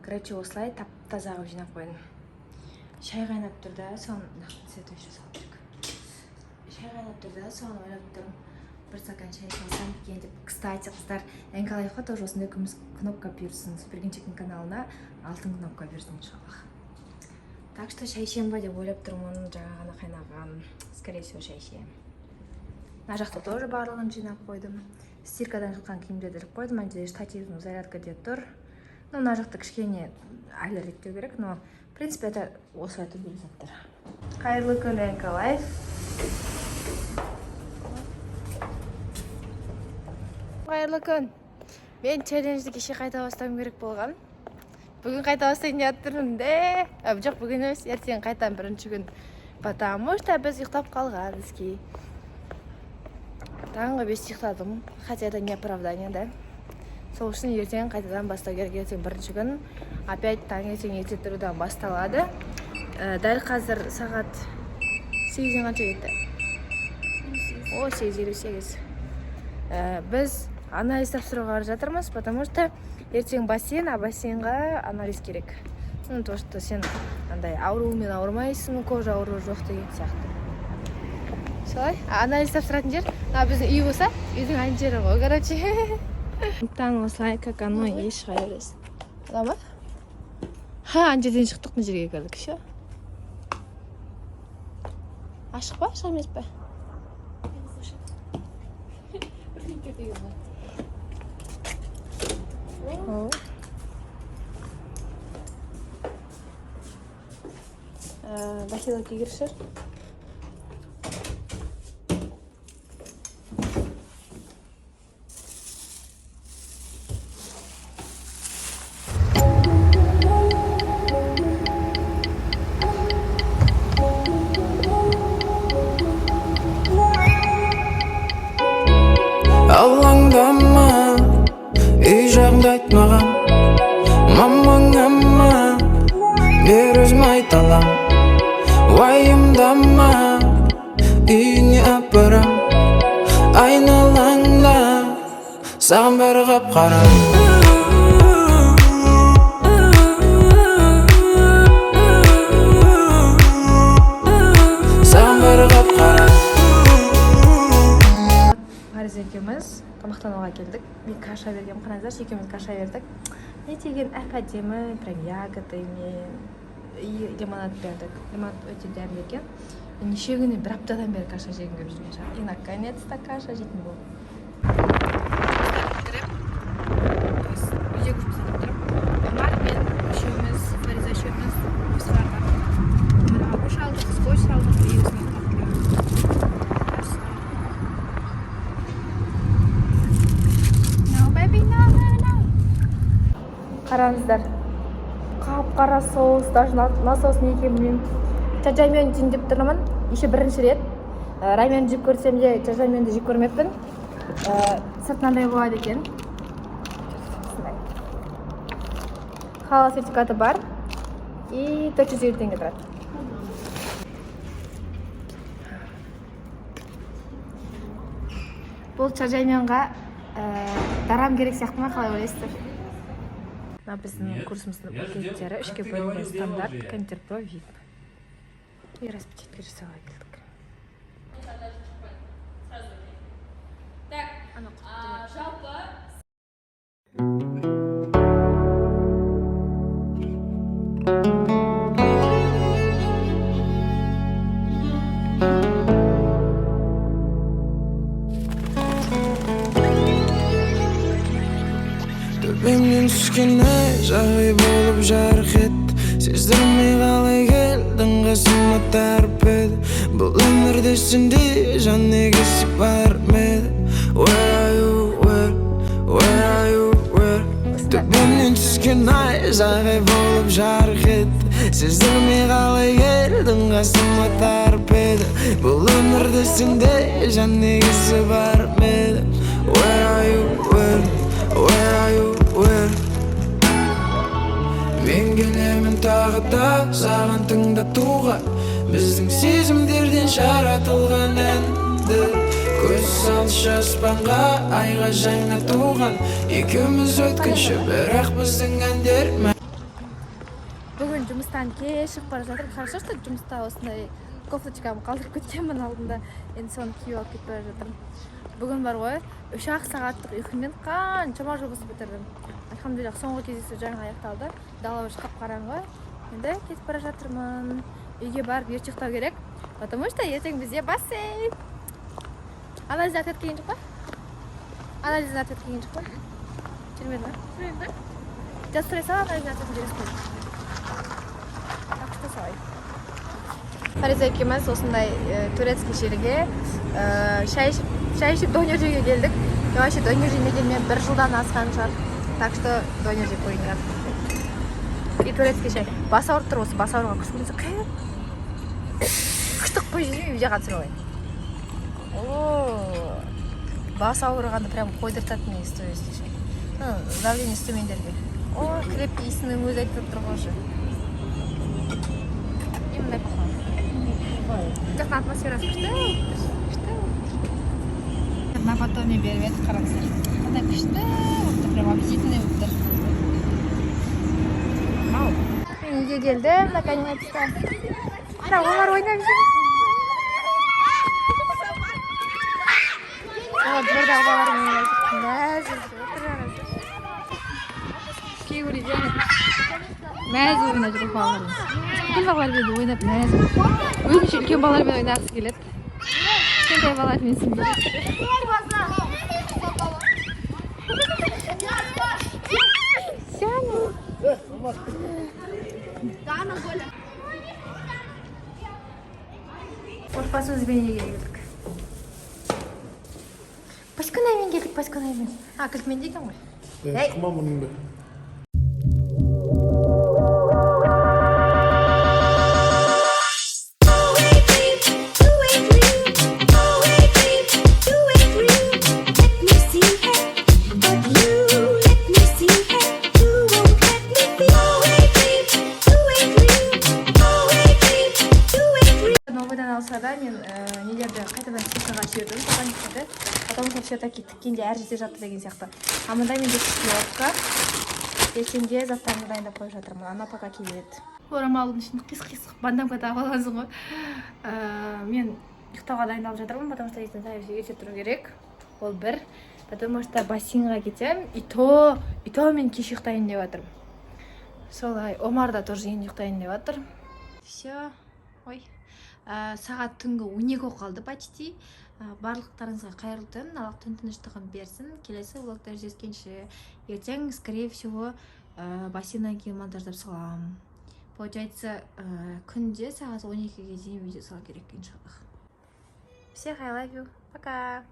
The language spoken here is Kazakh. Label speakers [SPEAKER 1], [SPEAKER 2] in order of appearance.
[SPEAKER 1] Короче, осылай тап-таза қылып жинап қойдым. Шай қайнап тұр да, соны цвет еще салып керек. Шай қайнап тұр да, соны ойлап тұрмын. Бір стакан шай салсам екен деп. Кстати, қыздар, Энкалайфқа тоже осындай күміс кнопка бұйырсын. Супергенчиктің каналына алтын кнопка бұйырсын, иншаллах. Так что шай ішем ба деп ойлап тұрмын. Жаңа ғана қайнаған. Скорее всего, шай ішем. Мына жақта тоже барлығын жинап қойдым. Стиркадан жылған киімдерді іліп қойдым. Ана жерде штативім зарядкада тұр. Ну, мына жақта кішкене айлы реттеу керек, но в принципе это осылай түгел заттар. Қайырлы күн, Энкалайф. Қайырлы күн. Мен челленджді кеше қайта бастауым керек болған. Бүгін қайта бастайын деп тұрмын де. Жоқ, бүгін емес, ертең қайтам бірінші күн. Потому что біз ұйықтап қалған ізге. Таңғы 5 ұйықтадым. Хотя это не оправдание, да? Сол үшін ертең қайтадан бастау керек. Ертең бірінші күн. Опять таңертең ерте тұрудан басталады. Дәл қазір сағат 8-ден қанша кетті? 8:58. Біз анализ тапсыруға бара жатырмыз, потому что ертең бассейн, а бассейнға анализ керек. Ну, то, что сен андай аурумен ауырмайсың, кожа ауруы жоқ деген сияқты. Солай, анализ тапсыратын жер, біздің үй болса, үйдің айн жері ғой, короче. Таң осылай, как оно еш шыға бересіз. Ола ма? Ха, ан жерден шықтық, мына жерге келдік, все. Ашық па, ашық емес па? Бахила кигершер.
[SPEAKER 2] Алаңдама, үй жағымды айтмаған мамаңама, бер өзім айталам. Уайымдама, үйіне апарам. Айналаңда, саған бәрі қап-қара. Саған бәрі қап-қара.
[SPEAKER 1] Екеуміз тамақтануға келдік. Мен каша бергем, қараңыздаршы, екеуміз каша бердік. Не деген әп-әдемі, прям ягодымен лимонад бердік. Лимонад өте дәмді екен. Неше күні бір аптадан бері каша жегім келіп жүрген. И наконец-то каша жейтін болдым. Үйде көрсетіп тұрып. Омар мен үшеуміз, Фариза үшеуміз осы бардық. Ауыш алдық, скотч алдық, и осыны қараңыздар, қап-қара соус, даже насос не екенін білмеймін. Чажаймен жейін деп тұрмын, еще бірінші рет. Раймен жеп көрсем де, чажайменді жеп көрмеппін. Сыртынандай болады екен. Халал сертификаты бар и 450 теңге тұрады. Бұл чажайменға дарам керек сияқты ма, қалай ойлайсыздар? Біздің курсымыздың пакеттері үшке бөлінген стандарт, Контер-Про, VIP. И распечатка жасауға келдік.
[SPEAKER 2] Төбемнен түскені жағай болып жарқ ет. Сездірмей қалай келдің қасыма тәріп еді. Бұл өмірде сенде жан егесі бар меді. Where are you, where are you, where? Төбемнен түскен ай жағай болып жарқ ет. Сездірмей қалай келдің қасыма тәріп еді. Бұл өмірде сенде жан егесі бар меді. Where are you, where are you? Мен келемін тағы да саған тыңдатуға, біздің сезімдерден жаратылған әнді. Көз салшы аспанға, айға жаңа туған, екеуміз өткінші, бірақ біздің әндер
[SPEAKER 1] жұмыстан кеш шығып бара жатырмын. Хорошо, что жұмыста осындай кофточкамды қалдырып кеткенмін алдында. Енді соны киіп алып кетіп бара жатырмын. Бүгін бар ғой, 3 сағаттық ұйқымен қаншама жұмыс бітірдім. Альхамдулилlah, соңғы кездесу жаңа аяқталды. Дала уже қап-қараңғы. Енді кетіп бара жатырмын. Үйге барып ерте ұйықтау керек, потому что ертең бізде бассейн. Анализді ответ келген жоқ па? Анализдің ответ келген жоқ па? Жүрмеді ма? Жүрмеді. Just сұрай сала, анализдің ответін бересіз қой. Так что солай. Фариза екеуміз осындай турецкий жерге шай ішіп донер жеуге келдік. Вообще донер жемегенмен 1 жылдан асқан шығар. Так что донер жеп қойыңдар. И турецкий шай. Бас ауырып тұр, осы бас ауырға күш көрінсе қайыр. Күштік қой жеймін, видеоға түсіріп алайын. Бас ауырғанда прям қойдыртатын не стоит. Давление төмендерге. Креп иісінің өзі айтып тұр ғой. Именно пахал. Жақын атмосферасы күшті. На батоне беріп еді, қараңыздар. Қандай күшті өтті, прям аппетитный өтті. Мау. Мен үйге келдім, наконец-то. Ана, олар ойнап жүр. Жордағы балармен ойнап жүр. Кейбір үйде мәз ойнап жүр балалармен. Бүкіл балалармен ойнап мәз. Өзінше үлкен балалармен ойнағысы келеді. Кішкентай балалармен сіңді. Отпасымызбен неге келдік. Пасконаймен келдік, пасконаймен. Кілтмен деген ғой.
[SPEAKER 2] Шықма мұның да.
[SPEAKER 1] Мен нелерді қайтадан сушаға жібердім, соған кетеді. Потом все-таки тіккенде әр жерде жатты деген сияқты. Амында менде киотка. Ертеңге заттарымды дайындап қойып жатырмын. Ана пока келеді. Орамалдың ішінде қисық-қисық бандамға тағып алғансың ғой. Мен ұйықтауға дайындалып жатырмын, потому что ертең ерте тұру керек. Ол бір. Потому что бассейнға кетемін. И то мен кеш ұйықтайын деп жатырмын. Солай, Омар да тоже енді ұйықтайын деп жатыр. Все. Ой. Сағат түнгі 12 қалды почти. Барлықтарыңызға қайырлы түн, Аллах түн тыныштығын берсін. Келесі влогта жүздескенше ертең, скорее всего, бассейннен кейін монтаждап саламын. Получается, күнде сағат 12-ге дейін видео салу керек, иншаллах. Всех I love you. Пока.